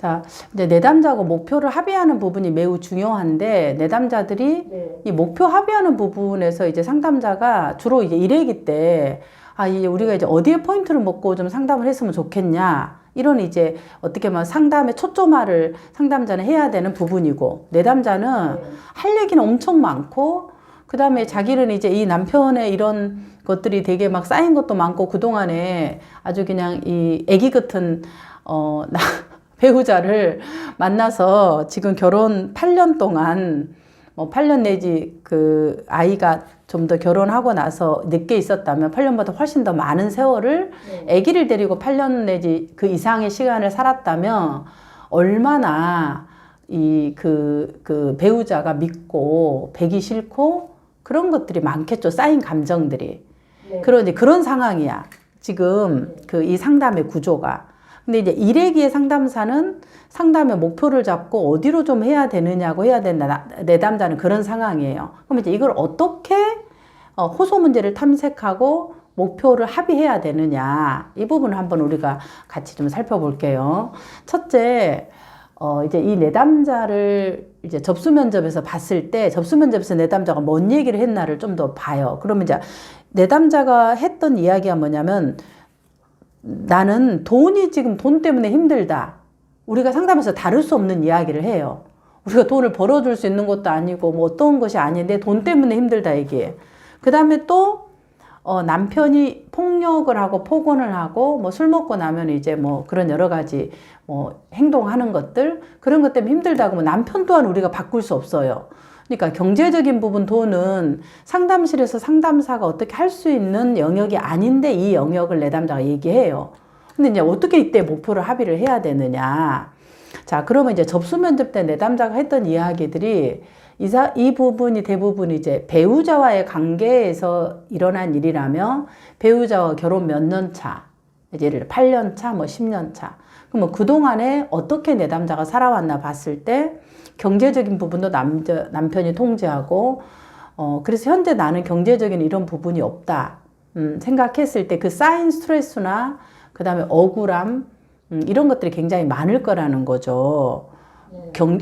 자, 이제 내담자하고 목표를 합의하는 부분이 매우 중요한데, 내담자들이 네. 이 목표 합의하는 부분에서 이제 상담자가 주로 이제 일회기 때, 이제 우리가 이제 어디에 포인트를 먹고 좀 상담을 했으면 좋겠냐. 이런 이제 어떻게 보면 상담의 초점화를 상담자는 해야 되는 부분이고, 내담자는 네. 할 얘기는 엄청 많고, 그 다음에 자기는 이제 이 남편의 이런 것들이 되게 막 쌓인 것도 많고, 그동안에 아주 그냥 이 애기 같은, 배우자를 만나서 지금 결혼 8년 동안, 8년 내지 그 아이가 좀 더 결혼하고 나서 늦게 있었다면 8년보다 훨씬 더 많은 세월을 네. 아기를 데리고 8년 내지 그 이상의 시간을 살았다면 얼마나 그 배우자가 믿고 배기 싫고 그런 것들이 많겠죠. 쌓인 감정들이. 네. 그런 상황이야. 지금 이 상담의 구조가. 근데 이제 일회기의 상담사는 상담의 목표를 잡고 어디로 좀 해야 되느냐고 해야 된다. 내담자는 그런 상황이에요. 그럼 이제 이걸 어떻게 호소 문제를 탐색하고 목표를 합의해야 되느냐. 이 부분을 한번 우리가 같이 좀 살펴볼게요. 첫째, 이제 이 내담자를 이제 접수 면접에서 봤을 때 접수 면접에서 내담자가 뭔 얘기를 했나를 좀 더 봐요. 그러면 이제 내담자가 했던 이야기가 뭐냐면 나는 지금 돈 때문에 힘들다. 우리가 상담에서 다룰 수 없는 이야기를 해요. 우리가 돈을 벌어줄 수 있는 것도 아니고 뭐 어떤 것이 아닌데 돈 때문에 힘들다 얘기해. 그 다음에 또 남편이 폭력을 하고 폭언을 하고 뭐 술 먹고 나면 이제 뭐 그런 여러 가지 뭐 행동하는 것들 그런 것 때문에 힘들다고 하면 남편 또한 우리가 바꿀 수 없어요. 그러니까 경제적인 부분 돈은 상담실에서 상담사가 어떻게 할 수 있는 영역이 아닌데 이 영역을 내담자가 얘기해요. 근데 이제 어떻게 이때 목표를 합의를 해야 되느냐. 자, 그러면 이제 접수 면접 때 내담자가 했던 이야기들이 이 부분이 대부분 이제 배우자와의 관계에서 일어난 일이라면 배우자와 결혼 몇 년 차, 예를 들어 8년 차, 뭐 10년 차. 그러면 그동안에 어떻게 내담자가 살아왔나 봤을 때 경제적인 부분도 남편이 통제하고, 그래서 현재 나는 경제적인 이런 부분이 없다. 생각했을 때 그 쌓인 스트레스나 그 다음에 억울함, 이런 것들이 굉장히 많을 거라는 거죠.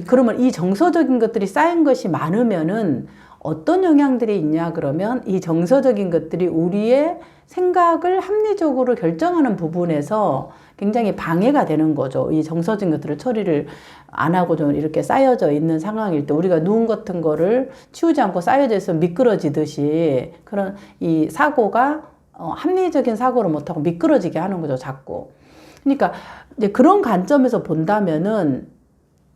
그러면 이 정서적인 것들이 쌓인 것이 많으면은 어떤 영향들이 있냐 그러면 이 정서적인 것들이 우리의 생각을 합리적으로 결정하는 부분에서 굉장히 방해가 되는 거죠. 이 정서적인 것들을 처리를 안 하고 좀 이렇게 쌓여져 있는 상황일 때 우리가 누운 같은 거를 치우지 않고 쌓여져 있으면 미끄러지듯이 그런 이 사고가 합리적인 사고를 못하고 미끄러지게 하는 거죠, 자꾸. 그러니까 이제 그런 관점에서 본다면은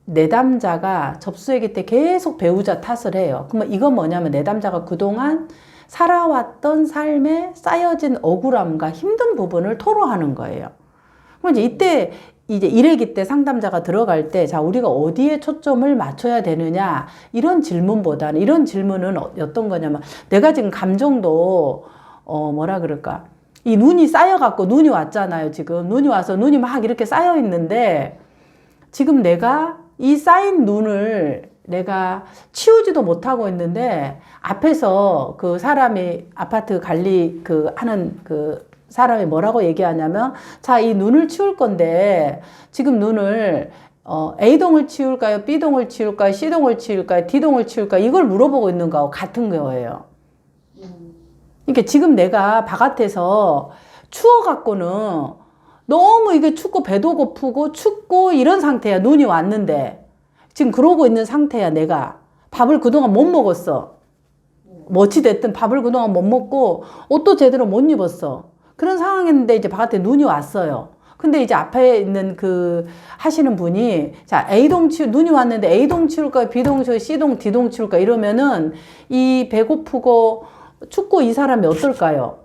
내담자가 접수얘기 때 계속 배우자 탓을 해요. 그러면 이건 뭐냐면 내담자가 그동안 살아왔던 삶에 쌓여진 억울함과 힘든 부분을 토로하는 거예요. 그럼 이제 이때 이제 일회기 때 상담자가 들어갈 때 자, 우리가 어디에 초점을 맞춰야 되느냐 이런 질문보다는 이런 질문은 어떤 거냐면 내가 지금 감정도 뭐라 그럴까 이 눈이 쌓여갖고 눈이 왔잖아요. 지금 눈이 와서 눈이 막 이렇게 쌓여 있는데 지금 내가 이 쌓인 눈을 내가 치우지도 못하고 있는데 앞에서 그 사람이 아파트 관리 하는 사람이 뭐라고 얘기하냐면 자, 이 눈을 치울 건데 지금 눈을 A동을 치울까요? B동을 치울까요? C동을 치울까요? D동을 치울까요? 이걸 물어보고 있는 거하고 같은 거예요. 그러니까 지금 내가 바깥에서 추워갖고는 너무 이게 춥고 배도 고프고 춥고 이런 상태야. 눈이 왔는데 지금 그러고 있는 상태야. 내가 밥을 그동안 못 먹었어. 뭐치 됐든 밥을 그동안 못 먹고 옷도 제대로 못 입었어. 그런 상황인데 이제 바깥에 눈이 왔어요. 근데 이제 앞에 있는 하시는 분이 자, 눈이 왔는데 A동 치울까요? B동 치울까요? C동, D동 치울까요? 이러면은 이 배고프고 춥고 이 사람이 어떨까요?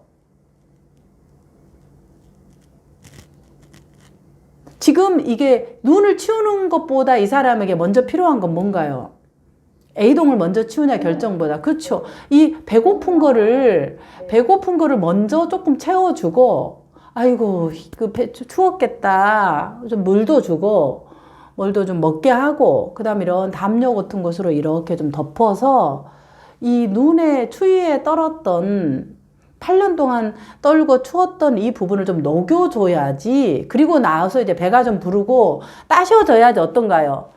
지금 이게 눈을 치우는 것보다 이 사람에게 먼저 필요한 건 뭔가요? A동을 먼저 치우냐 결정보다. 그렇죠. 이 배고픈 거를 먼저 조금 채워주고 아이고 추웠겠다. 좀 물도 주고 물도 좀 먹게 하고 그다음에 이런 담요 같은 것으로 이렇게 좀 덮어서 이 눈에 추위에 떨었던 8년 동안 떨고 추웠던 이 부분을 좀 녹여줘야지. 그리고 나와서 이제 배가 좀 부르고 따셔져야지 어떤가요?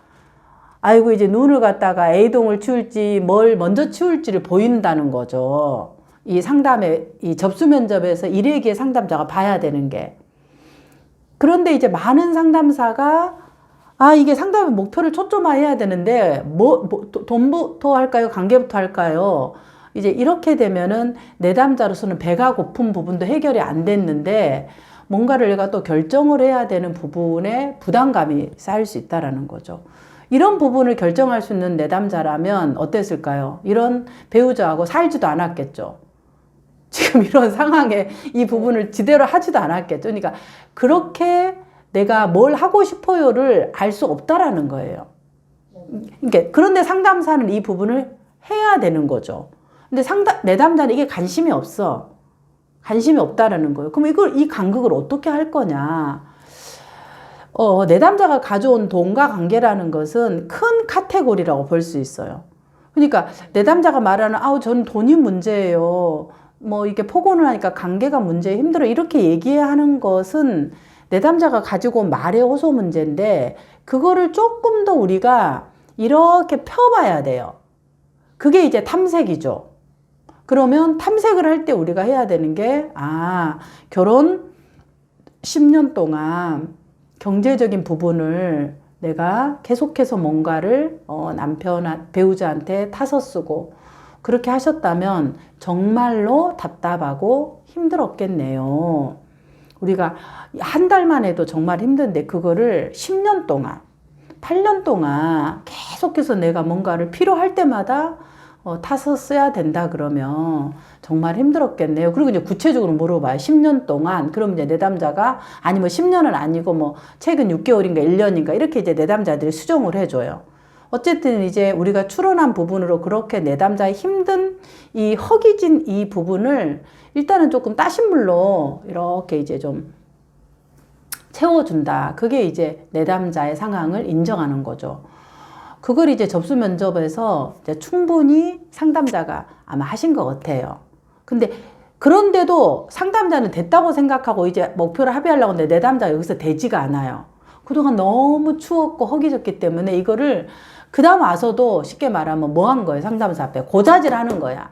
아이고, 이제 눈을 갖다가 A동을 치울지 뭘 먼저 치울지를 보인다는 거죠. 이 상담에, 이 접수 면접에서 일회기의 상담자가 봐야 되는 게. 그런데 이제 많은 상담사가 이게 상담의 목표를 초점화해야 되는데, 돈부터 할까요? 관계부터 할까요? 이제 이렇게 되면은 내담자로서는 배가 고픈 부분도 해결이 안 됐는데, 뭔가를 내가 또 결정을 해야 되는 부분에 부담감이 쌓일 수 있다라는 거죠. 이런 부분을 결정할 수 있는 내담자라면 어땠을까요? 이런 배우자하고 살지도 않았겠죠. 지금 이런 상황에 이 부분을 제대로 하지도 않았겠죠. 그러니까 그렇게 내가 뭘 하고 싶어요를 알 수 없다라는 거예요. 그러니까 그런데 상담사는 이 부분을 해야 되는 거죠. 근데 내담자는 이게 관심이 없어. 관심이 없다라는 거예요. 그럼 이 간극을 어떻게 할 거냐? 내담자가 가져온 돈과 관계라는 것은 큰 카테고리라고 볼 수 있어요. 그러니까 내담자가 말하는 저는 돈이 문제예요. 뭐 이렇게 폭언을 하니까 관계가 문제예요. 힘들어. 이렇게 얘기하는 것은 내담자가 가지고 온 말의 호소 문제인데 그거를 조금 더 우리가 이렇게 펴봐야 돼요. 그게 이제 탐색이죠. 그러면 탐색을 할 때 우리가 해야 되는 게 결혼 10년 동안 경제적인 부분을 내가 계속해서 뭔가를 배우자한테 타서 쓰고 그렇게 하셨다면 정말로 답답하고 힘들었겠네요. 우리가 한 달만 해도 정말 힘든데 그거를 10년 동안, 8년 동안 계속해서 내가 뭔가를 필요할 때마다 타서 써야 된다 그러면 정말 힘들었겠네요. 그리고 이제 구체적으로 물어봐요. 10년 동안. 그럼 이제 내담자가 아니면 10년은 아니고 뭐 최근 6개월인가 1년인가 이렇게 이제 내담자들이 수정을 해줘요. 어쨌든 이제 우리가 추론한 부분으로 그렇게 내담자의 힘든 이 허기진 이 부분을 일단은 조금 따신 물로 이렇게 이제 좀 채워준다. 그게 이제 내담자의 상황을 인정하는 거죠. 그걸 이제 접수 면접에서 이제 충분히 상담자가 아마 하신 것 같아요. 근데 그런데도 상담자는 됐다고 생각하고 이제 목표를 합의하려고 하는데 내담자가 여기서 되지가 않아요. 그동안 너무 추웠고 허기졌기 때문에 이거를 그 다음 와서도 쉽게 말하면 뭐 한 거예요? 상담사 앞에 고자질 하는 거야.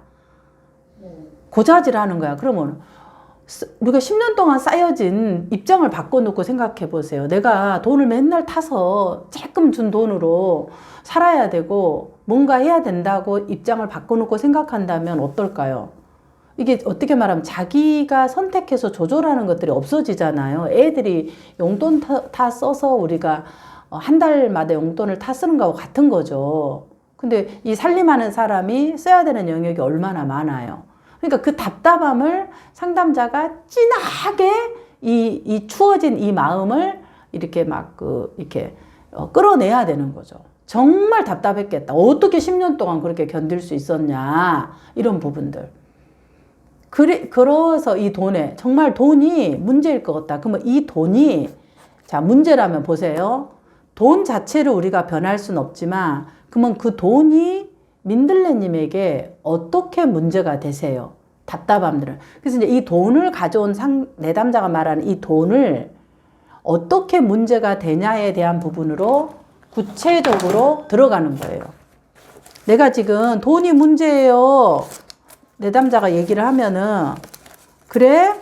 고자질 하는 거야. 그러면 우리가 10년 동안 쌓여진 입장을 바꿔놓고 생각해 보세요. 내가 돈을 맨날 타서 조금 준 돈으로 살아야 되고 뭔가 해야 된다고 입장을 바꿔놓고 생각한다면 어떨까요? 이게 어떻게 말하면 자기가 선택해서 조절하는 것들이 없어지잖아요. 애들이 용돈 다 써서 우리가 한 달마다 용돈을 다 쓰는 거하고 같은 거죠. 근데 이 살림하는 사람이 써야 되는 영역이 얼마나 많아요. 그러니까 그 답답함을 상담자가 진하게 이 추워진 이 마음을 이렇게 이렇게 끌어내야 되는 거죠. 정말 답답했겠다. 어떻게 10년 동안 그렇게 견딜 수 있었냐. 이런 부분들. 그래서 이 돈에, 정말 돈이 문제일 것 같다. 그러면 이 돈이, 문제라면 보세요. 돈 자체를 우리가 변할 수는 없지만, 그러면 그 돈이 민들레님에게 어떻게 문제가 되세요? 답답함들을. 그래서 이제 이 돈을 가져온 내담자가 말하는 이 돈을 어떻게 문제가 되냐에 대한 부분으로 구체적으로 들어가는 거예요. 내가 지금 돈이 문제예요. 내담자가 얘기를 하면은, 그래?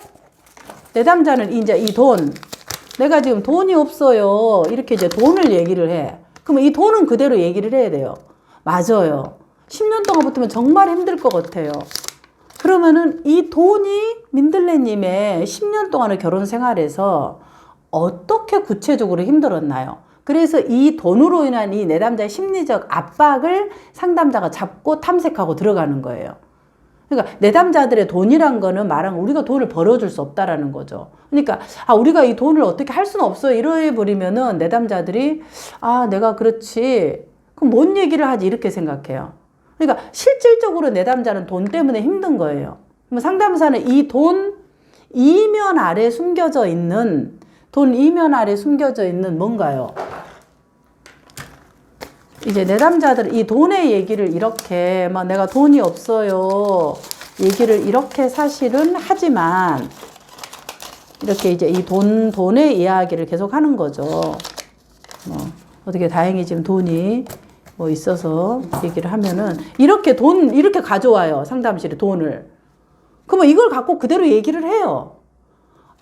내담자는 이제 이 돈, 내가 지금 돈이 없어요. 이렇게 이제 돈을 얘기를 해. 그러면 이 돈은 그대로 얘기를 해야 돼요. 맞아요. 10년 동안 붙으면 정말 힘들 것 같아요. 그러면은 이 돈이 민들레님의 10년 동안의 결혼 생활에서 어떻게 구체적으로 힘들었나요? 그래서 이 돈으로 인한 이 내담자의 심리적 압박을 상담자가 잡고 탐색하고 들어가는 거예요. 그러니까 내담자들의 돈이란 거는 말하면 우리가 돈을 벌어줄 수 없다라는 거죠. 그러니까 우리가 이 돈을 어떻게 할 수는 없어요. 이래 버리면은 내담자들이 내가 그렇지. 그럼 뭔 얘기를 하지? 이렇게 생각해요. 그러니까 실질적으로 내담자는 돈 때문에 힘든 거예요. 그럼 상담사는 이 돈 이면 아래 숨겨져 있는 뭔가요? 이제 내담자들은 이 돈의 얘기를 이렇게 내가 돈이 없어요. 얘기를 이렇게 사실은 하지만 이렇게 이제 이 돈의 이야기를 계속 하는 거죠. 어떻게 다행히 지금 돈이 뭐 있어서 얘기를 하면은 이렇게 이렇게 가져와요. 상담실에 돈을. 그러면 이걸 갖고 그대로 얘기를 해요.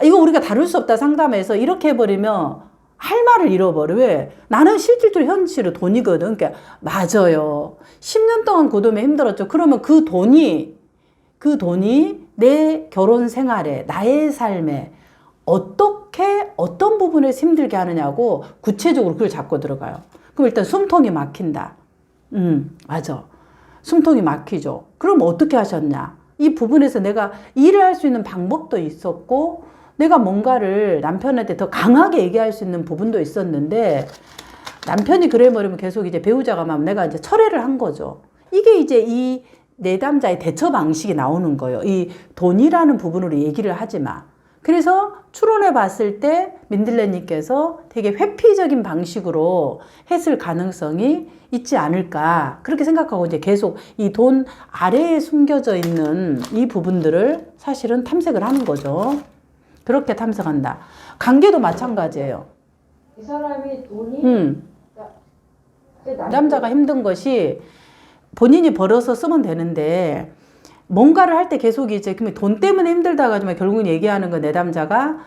이거 우리가 다룰 수 없다 상담에서 이렇게 해버리면 할 말을 잃어버려. 왜? 나는 실질적으로 현실은 돈이거든. 그러니까 맞아요. 10년 동안 그 돈에 힘들었죠. 그러면 그 돈이 내 결혼 생활에, 나의 삶에 어떤 부분에서 힘들게 하느냐고 구체적으로 그걸 잡고 들어가요. 그럼 일단 숨통이 막힌다. 맞아. 숨통이 막히죠. 그럼 어떻게 하셨냐? 이 부분에서 내가 일을 할 수 있는 방법도 있었고, 내가 뭔가를 남편한테 더 강하게 얘기할 수 있는 부분도 있었는데, 남편이 그래버리면 계속 이제 배우자가 막 내가 이제 철회를 한 거죠. 이게 이제 이 내담자의 대처 방식이 나오는 거예요. 이 돈이라는 부분으로 얘기를 하지 마. 그래서 추론해 봤을 때 민들레님께서 되게 회피적인 방식으로 했을 가능성이 있지 않을까 그렇게 생각하고 이제 계속 이 돈 아래에 숨겨져 있는 이 부분들을 사실은 탐색을 하는 거죠. 그렇게 탐색한다. 관계도 마찬가지예요. 이 사람이 돈이 남자가 힘든 것이 본인이 벌어서 쓰면 되는데 뭔가를 할 때 계속 이제 그러면 돈 때문에 힘들다고 하지만 결국은 얘기하는 거 내담자가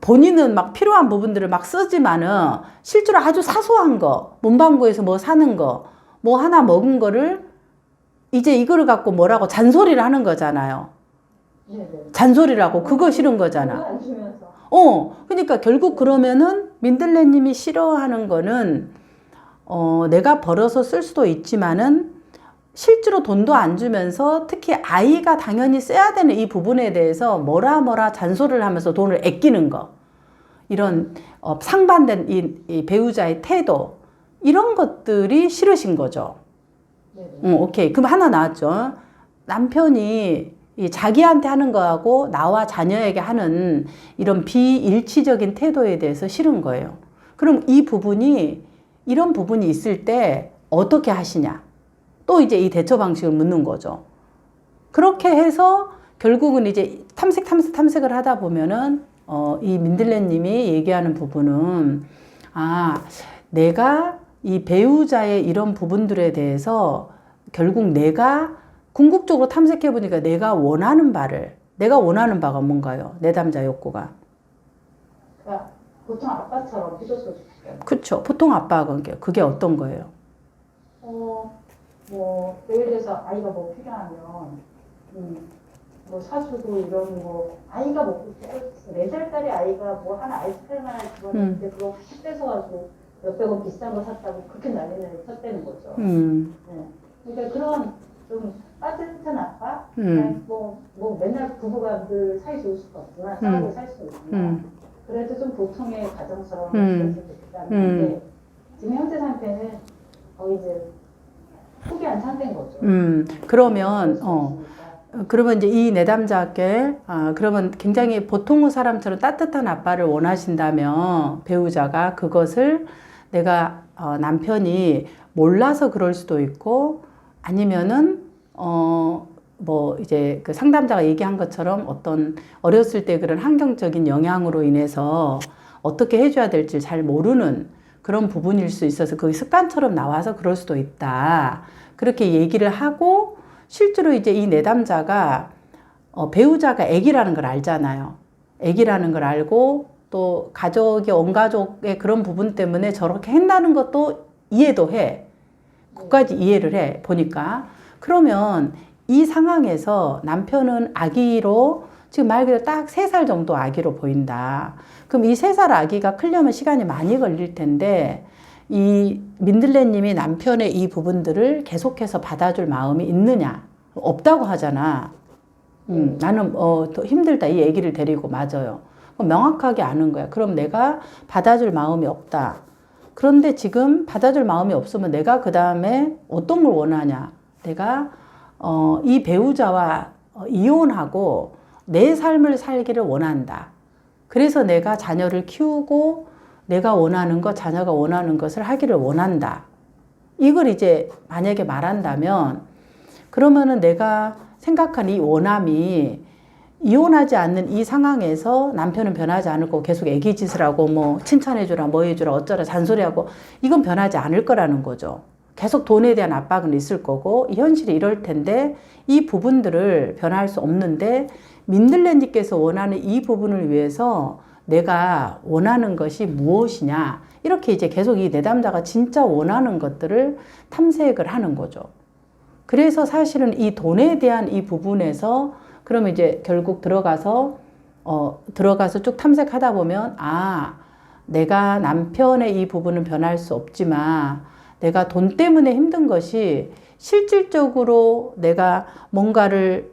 본인은 막 필요한 부분들을 막 쓰지만은 실제로 아주 사소한 거 문방구에서 뭐 사는 거 뭐 하나 먹은 거를 이제 이거를 갖고 뭐라고 잔소리를 하는 거잖아요. 네네. 잔소리라고 그거 싫은 거잖아. 안 주면서. 그러니까 결국 그러면은 민들레님이 싫어하는 거는 내가 벌어서 쓸 수도 있지만은 실제로 돈도 안 주면서 특히 아이가 당연히 써야 되는 이 부분에 대해서 뭐라 잔소리를 하면서 돈을 아끼는 거. 이런 상반된 이 배우자의 태도. 이런 것들이 싫으신 거죠. 오케이. 그럼 하나 나왔죠. 남편이 자기한테 하는 거하고 나와 자녀에게 하는 이런 비일치적인 태도에 대해서 싫은 거예요. 그럼 이런 부분이 있을 때 어떻게 하시냐? 또 이제 이 대처 방식을 묻는 거죠. 그렇게 해서 결국은 이제 탐색을 하다 보면은, 이 민들레님이 얘기하는 부분은, 내가 이 배우자의 이런 부분들에 대해서 결국 내가 궁극적으로 탐색해 보니까 내가 원하는 바가 뭔가요? 내담자 욕구가. 그러니까 보통 아빠처럼 해줬으면 좋겠어요. 그쵸. 보통 아빠가 그게 어떤 거예요? 뭐 예를 들어서 아이가 뭐 필요하면 뭐 사주고 이런 거 아이가 먹고 4살짜리 아이가 뭐 하나 아이스크림 하나 집어넣는데 그거 훅 뺏어가지고 몇백 원 비싼 거 샀다고 그렇게 난리를 쳤다는 거죠. 네. 그러니까 그런 좀 따뜻한 아빠, 뭐 맨날 부부가 늘 사이 좋을 수가 없지만 싸우고 살 수도 있지만 그래도 좀 보통의 가정처럼 그랬으면 좋겠다는 건데 지금 현재 상태는 거의 이제 포기한 상태인 거죠. 그러면 이제 이 내담자께 그러면 굉장히 보통의 사람처럼 따뜻한 아빠를 원하신다면 배우자가 그것을 내가 남편이 몰라서 그럴 수도 있고 아니면은 뭐 이제 그 상담자가 얘기한 것처럼 어떤 어렸을 때 그런 환경적인 영향으로 인해서 어떻게 해줘야 될지 잘 모르는 그런 부분일 수 있어서 그게 습관처럼 나와서 그럴 수도 있다. 그렇게 얘기를 하고 실제로 이제 이 내담자가 배우자가 애기라는 걸 알잖아요. 애기라는 걸 알고 또 온 가족의 그런 부분 때문에 저렇게 한다는 것도 이해도 해. 그까지 이해를 해 보니까. 그러면 이 상황에서 남편은 아기로 지금 말 그대로 딱 3살 정도 아기로 보인다. 그럼 이 3살 아기가 크려면 시간이 많이 걸릴 텐데 이 민들레님이 남편의 이 부분들을 계속해서 받아줄 마음이 있느냐? 없다고 하잖아. 나는 더 힘들다. 이 아기를 데리고. 맞아요. 명확하게 아는 거야. 그럼 내가 받아줄 마음이 없다. 그런데 지금 받아줄 마음이 없으면 내가 그 다음에 어떤 걸 원하냐? 내가 이 배우자와 이혼하고 내 삶을 살기를 원한다. 그래서 내가 자녀를 키우고 내가 원하는 것, 자녀가 원하는 것을 하기를 원한다. 이걸 이제 만약에 말한다면 그러면은 내가 생각한 이 원함이 이혼하지 않는 이 상황에서 남편은 변하지 않을 거고 계속 애기짓을 하고 뭐 칭찬해주라 뭐 해주라 어쩌라 잔소리하고 이건 변하지 않을 거라는 거죠. 계속 돈에 대한 압박은 있을 거고 이 현실이 이럴 텐데 이 부분들을 변할 수 없는데 민들레님께서 원하는 이 부분을 위해서 내가 원하는 것이 무엇이냐 이렇게 이제 계속 이 내담자가 진짜 원하는 것들을 탐색을 하는 거죠. 그래서 사실은 이 돈에 대한 이 부분에서 그러면 이제 결국 들어가서 쭉 탐색하다 보면 내가 남편의 이 부분은 변할 수 없지만 내가 돈 때문에 힘든 것이 실질적으로 내가 뭔가를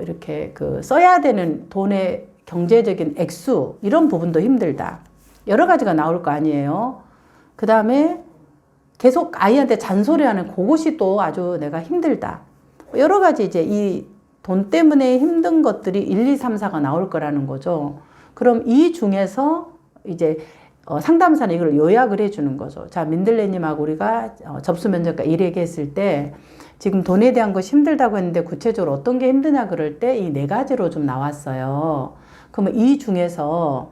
이렇게 써야 되는 돈의 경제적인 액수 이런 부분도 힘들다. 여러 가지가 나올 거 아니에요. 그 다음에 계속 아이한테 잔소리하는 그것이 또 아주 내가 힘들다. 여러 가지 이제 이 돈 때문에 힘든 것들이 1, 2, 3, 4가 나올 거라는 거죠. 그럼 이 중에서 이제 상담사는 이걸 요약을 해주는 거죠. 자, 민들레님하고 우리가 접수 면접과 일회기 했을 때 지금 돈에 대한 것이 힘들다고 했는데 구체적으로 어떤 게 힘드냐 그럴 때 이 4가지로 좀 나왔어요. 그러면 이 중에서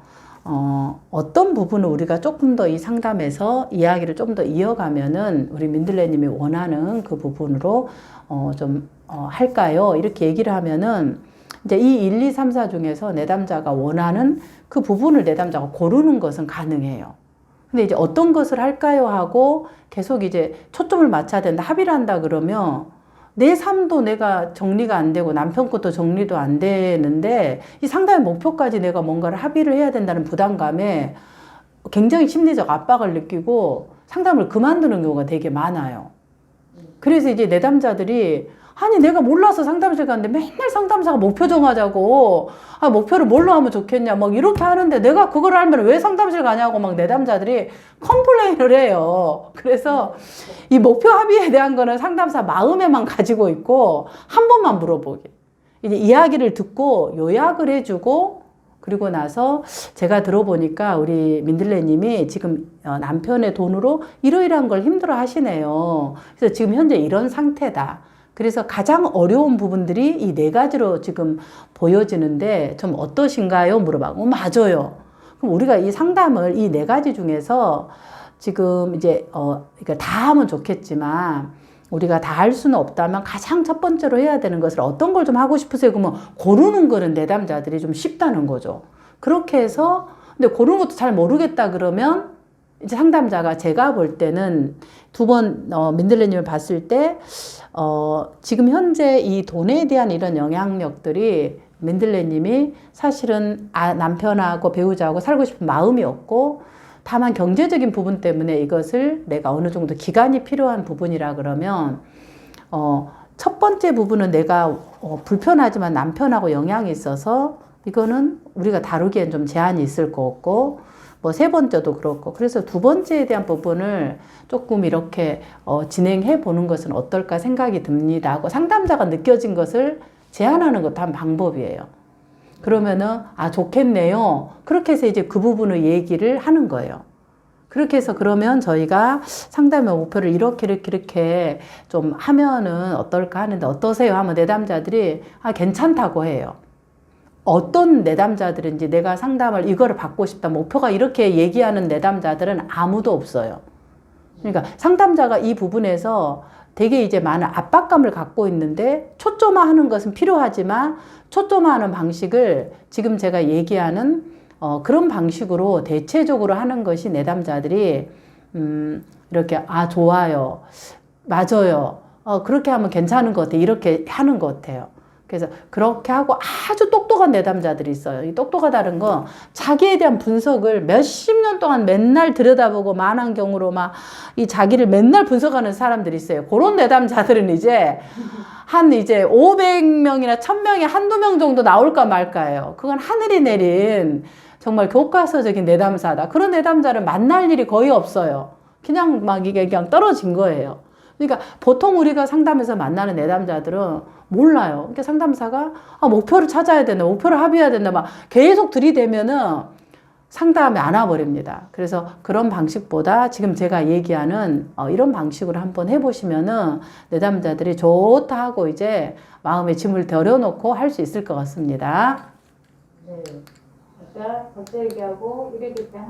어떤 부분을 우리가 조금 더 이 상담에서 이야기를 좀 더 이어가면은 우리 민들레님이 원하는 그 부분으로 할까요? 이렇게 얘기를 하면은 이제 이 1, 2, 3, 4 중에서 내담자가 원하는 그 부분을 내담자가 고르는 것은 가능해요. 근데 이제 어떤 것을 할까요? 하고 계속 이제 초점을 맞춰야 된다. 합의를 한다 그러면 내 삶도 내가 정리가 안 되고 남편 것도 정리도 안 되는데 이 상담의 목표까지 내가 뭔가를 합의를 해야 된다는 부담감에 굉장히 심리적 압박을 느끼고 상담을 그만두는 경우가 되게 많아요. 그래서 이제 내담자들이 아니 내가 몰라서 상담실 갔는데 맨날 상담사가 목표 정하자고 목표를 뭘로 하면 좋겠냐 막 이렇게 하는데 내가 그걸 알면 왜 상담실 가냐고 막 내담자들이 컴플레인을 해요. 그래서 이 목표 합의에 대한 거는 상담사 마음에만 가지고 있고 한 번만 물어보게. 이제 이야기를 듣고 요약을 해주고 그리고 나서 제가 들어보니까 우리 민들레님이 지금 남편의 돈으로 이러이러한 걸 힘들어 하시네요. 그래서 지금 현재 이런 상태다. 그래서 가장 어려운 부분들이 이 4가지로 지금 보여지는데 좀 어떠신가요? 물어봐고 맞아요. 그럼 우리가 이 상담을 이 4가지 중에서 지금 이제 그러니까 다 하면 좋겠지만 우리가 다 할 수는 없다면 가장 첫 번째로 해야 되는 것을 어떤 걸 좀 하고 싶으세요? 그러면 고르는 거는 내담자들이 좀 쉽다는 거죠. 그렇게 해서 근데 고르는 것도 잘 모르겠다 그러면 이제 상담자가 제가 볼 때는 2번 민들레님을 봤을 때 지금 현재 이 돈에 대한 이런 영향력들이 민들레님이 사실은 남편하고 배우자하고 살고 싶은 마음이 없고 다만 경제적인 부분 때문에 이것을 내가 어느 정도 기간이 필요한 부분이라 그러면 첫 번째 부분은 내가 불편하지만 남편하고 영향이 있어서 이거는 우리가 다루기엔 좀 제한이 있을 것 같고 뭐 3번째도 그렇고 그래서 2번째에 대한 부분을 조금 이렇게 진행해 보는 것은 어떨까 생각이 듭니다 하고 상담자가 느껴진 것을 제안하는 것도 한 방법이에요. 그러면은 좋겠네요. 그렇게 해서 이제 그 부분을 얘기를 하는 거예요. 그렇게 해서 그러면 저희가 상담의 목표를 이렇게 좀 하면은 어떨까 하는데 어떠세요? 하면 내담자들이 괜찮다고 해요. 어떤 내담자들인지 내가 상담을 이거를 받고 싶다 목표가 이렇게 얘기하는 내담자들은 아무도 없어요. 그러니까 상담자가 이 부분에서 되게 이제 많은 압박감을 갖고 있는데 초점화하는 것은 필요하지만 초점화하는 방식을 지금 제가 얘기하는 그런 방식으로 대체적으로 하는 것이 내담자들이 이렇게 좋아요, 맞아요, 그렇게 하면 괜찮은 것 같아요, 이렇게 하는 것 같아요. 그래서 그렇게 하고 아주 똑똑한 내담자들이 있어요. 이 똑똑하다는 건 자기에 대한 분석을 몇십 년 동안 맨날 들여다보고 망원경으로 막 이 자기를 맨날 분석하는 사람들이 있어요. 그런 내담자들은 이제 한 이제 500명이나 1000명에 한두 명 정도 나올까 말까예요. 그건 하늘이 내린 정말 교과서적인 내담사다. 그런 내담자를 만날 일이 거의 없어요. 그냥 막 이게 그냥 떨어진 거예요. 그러니까 보통 우리가 상담에서 만나는 내담자들은 몰라요. 그러니까 상담사가 목표를 찾아야 된다, 목표를 합의해야 된다, 막 계속 들이대면은 상담에 안 와버립니다. 그래서 그런 방식보다 지금 제가 얘기하는 이런 방식으로 한번 해보시면은 내담자들이 좋다 하고 이제 마음의 짐을 덜어놓고 할 수 있을 것 같습니다. 네. 각자 얘기하고 이래도 때